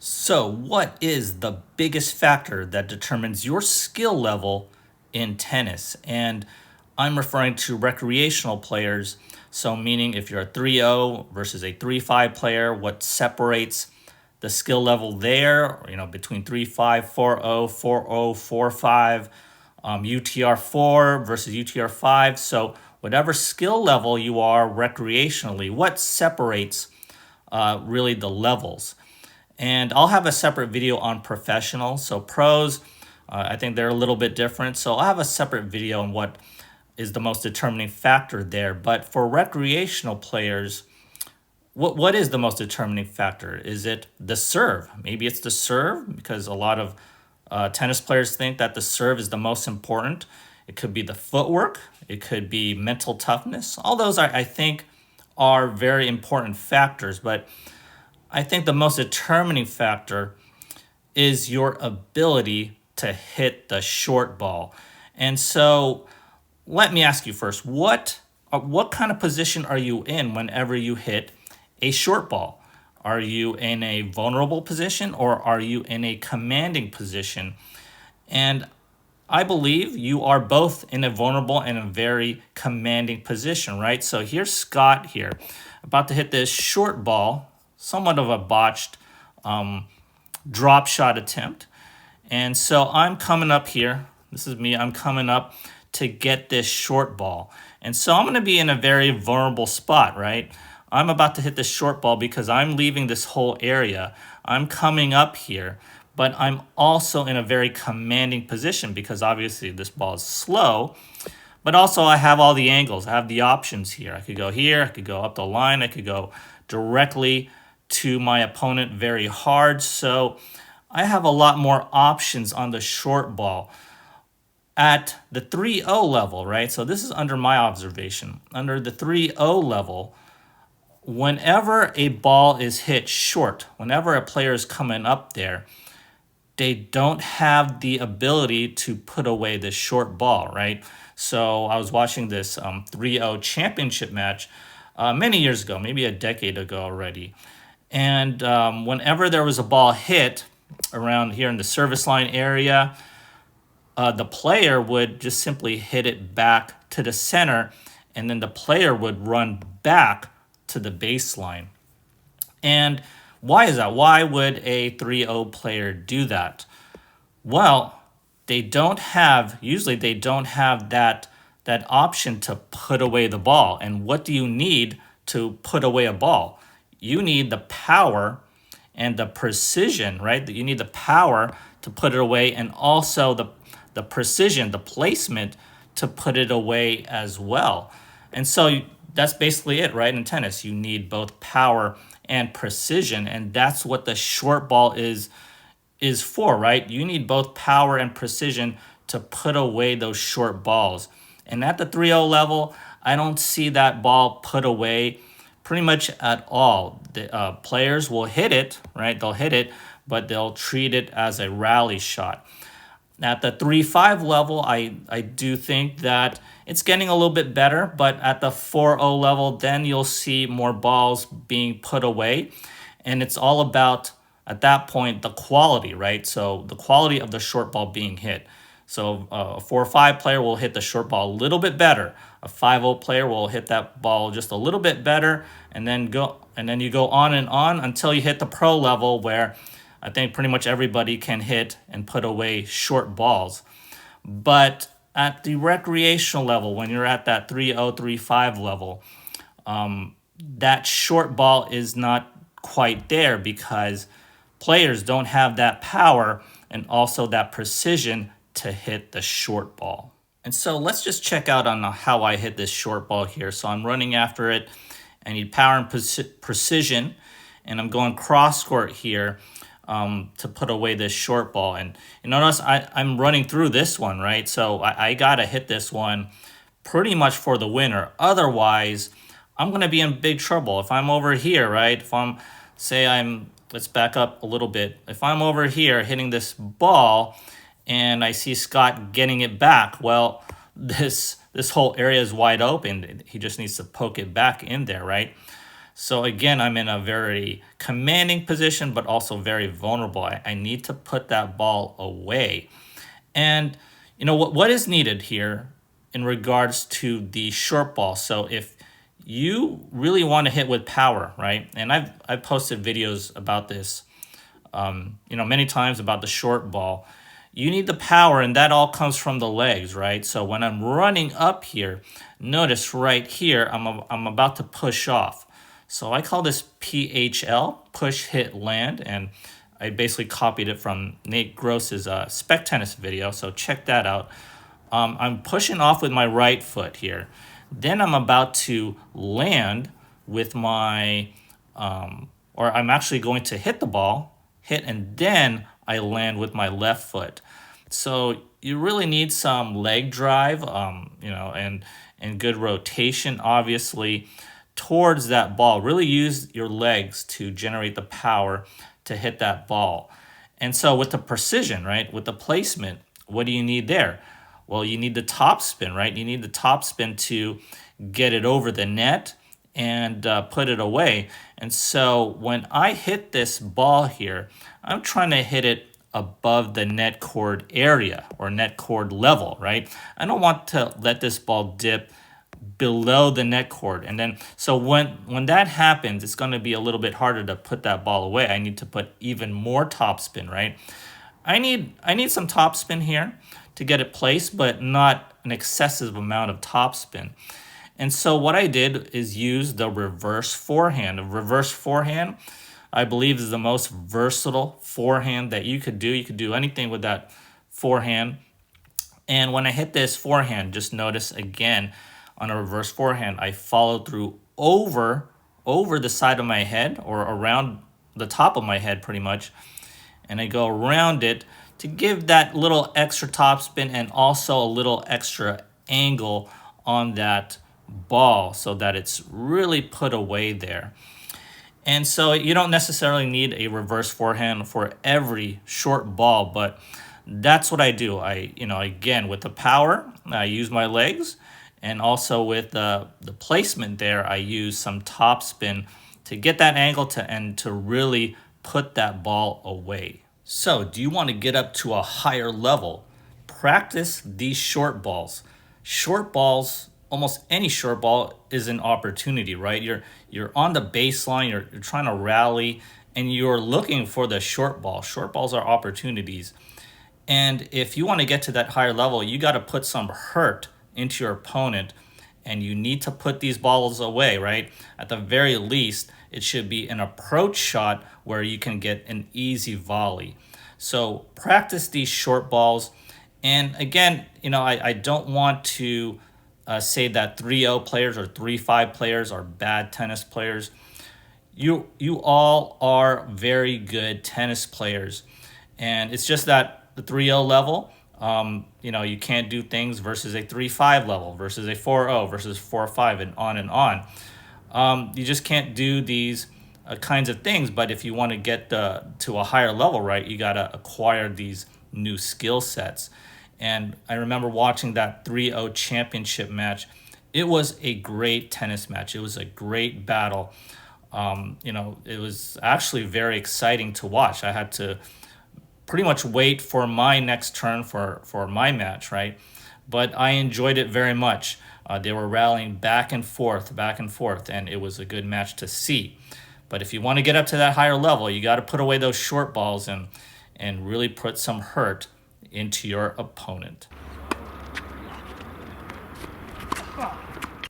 So, what is the biggest factor that determines your skill level in tennis? And I'm referring to recreational players. So, meaning if you're a 3-0 versus a 3-5 player, what separates the skill level there, between 3-5, 4-0, 4-0, 4-5, UTR 4 versus UTR 5. So, whatever skill level you are recreationally, what separates really the levels? And I'll have a separate video on professional. So pros, I think they're a little bit different. So I'll have a separate video on what is the most determining factor there. But for recreational players, what is the most determining factor? Is it the serve? Maybe it's the serve because a lot of tennis players think that the serve is the most important. It could be the footwork. It could be mental toughness. All those, I think, are very important factors. But I think the most determining factor is your ability to hit the short ball. And so let me ask you first, what kind of position are you in whenever you hit a short ball? Are you in a vulnerable position or are you in a commanding position? And I believe you are both in a vulnerable and a very commanding position, right? So here's Scott here, about to hit this short ball, somewhat of a botched drop shot attempt. And so I'm coming up here. This is me. I'm coming up to get this short ball. And so I'm going to be in a very vulnerable spot, right? I'm about to hit this short ball because I'm leaving this whole area. I'm coming up here, but I'm also in a very commanding position because obviously this ball is slow. But also I have all the angles. I have the options here. I could go here. I could go up the line. I could go directly to my opponent very hard. So I have a lot more options on the short ball. At the 3-0 level, right? So this is under my observation. Under the 3-0 level, whenever a ball is hit short, whenever a player is coming up there, they don't have the ability to put away this short ball, right? So I was watching this 3-0 championship match many years ago, maybe a decade ago already. And whenever there was a ball hit around here in the service line area, the player would just simply hit it back to the center, and then the player would run back to the baseline. And why is that? Why would a 3-0 player do that? Well, usually they don't have that option to put away the ball. And what do you need to put away a ball? You need the power and the precision, right? You need the power to put it away and also the precision, the placement to put it away as well. And so that's basically it, right? In tennis, you need both power and precision, and that's what the short ball is for, right? You need both power and precision to put away those short balls. And at the 3-0 level, I don't see that ball put away pretty much at all. The players will hit it, right? They'll hit it, but they'll treat it as a rally shot. At the 3-5 level, I do think that it's getting a little bit better, but at the 4-0 level, then you'll see more balls being put away. And it's all about, at that point, the quality, right? So the quality of the short ball being hit. So a 4-5 player will hit the short ball a little bit better. A 5-0 player will hit that ball just a little bit better, and then you go on and on until you hit the pro level where I think pretty much everybody can hit and put away short balls. But at the recreational level, when you're at that 3-0, 3-5 level, that short ball is not quite there because players don't have that power and also that precision to hit the short ball. And so let's just check out on how I hit this short ball here. So I'm running after it. I need power and precision, and I'm going cross court here to put away this short ball. And you notice I'm running through this one, right? So I got to hit this one pretty much for the winner. Otherwise, I'm going to be in big trouble. If I'm over here, right? Let's back up a little bit. If I'm over here hitting this ball and I see Scott getting it back, well, this whole area is wide open. He just needs to poke it back in there, right? So again, I'm in a very commanding position, but also very vulnerable. I need to put that ball away. And you know what is needed here in regards to the short ball. So if you really want to hit with power, right? And I've posted videos about this, many times about the short ball. You need the power, and that all comes from the legs, right? So when I'm running up here, notice right here, I'm about to push off. So I call this PHL, push, hit, land, and I basically copied it from Nate Gross's spec tennis video, so check that out. I'm pushing off with my right foot here. Then I'm about to land with my, or I'm actually going to hit the ball, hit, and then I land with my left foot. So you really need some leg drive, and good rotation, obviously, towards that ball. Really use your legs to generate the power to hit that ball. And so with the precision, right, with the placement, what do you need there? Well, you need the top spin, right? You need the top spin to get it over the net and put it away. And so when I hit this ball here, I'm trying to hit it above the net cord area or net cord level, right? I don't want to let this ball dip below the net cord. And then so when that happens, it's going to be a little bit harder to put that ball away. I need to put even more topspin, right? I need some topspin here to get it placed, but not an excessive amount of topspin. And so what I did is use the reverse forehand. A reverse forehand, I believe, is the most versatile forehand that you could do. You could do anything with that forehand. And when I hit this forehand, just notice again, on a reverse forehand, I follow through over the side of my head or around the top of my head pretty much. And I go around it to give that little extra topspin and also a little extra angle on that ball so that it's really put away there. And so you don't necessarily need a reverse forehand for every short ball, but that's what I do. Again, with the power, I use my legs. And also with the placement there, I use some topspin to get that angle to really put that ball away. So do you want to get up to a higher level? Practice these short balls. Short balls, almost any short ball is an opportunity, right? You're on the baseline, you're trying to rally, and you're looking for the short ball. Short balls are opportunities. And if you want to get to that higher level, you got to put some hurt into your opponent, and you need to put these balls away, right? At the very least, it should be an approach shot where you can get an easy volley. So practice these short balls. And again, I don't want to say that 3-0 players or 3-5 players are bad tennis players. You all are very good tennis players, and it's just that the 3-0 level, you can't do things versus a 3-5 level, versus a 4-0, versus 4-5, and on and on. You just can't do these kinds of things. But if you want to get to a higher level, right, you got to acquire these new skill sets. And I remember watching that 3-0 championship match. It was a great tennis match. It was a great battle. It was actually very exciting to watch. I had to pretty much wait for my next turn for my match, right? But I enjoyed it very much. They were rallying back and forth, and it was a good match to see. But if you want to get up to that higher level, you got to put away those short balls and really put some hurt into your opponent.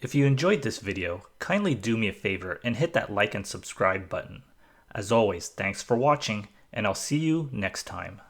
If you enjoyed this video, kindly do me a favor and hit that like and subscribe button. As always, thanks for watching, and I'll see you next time.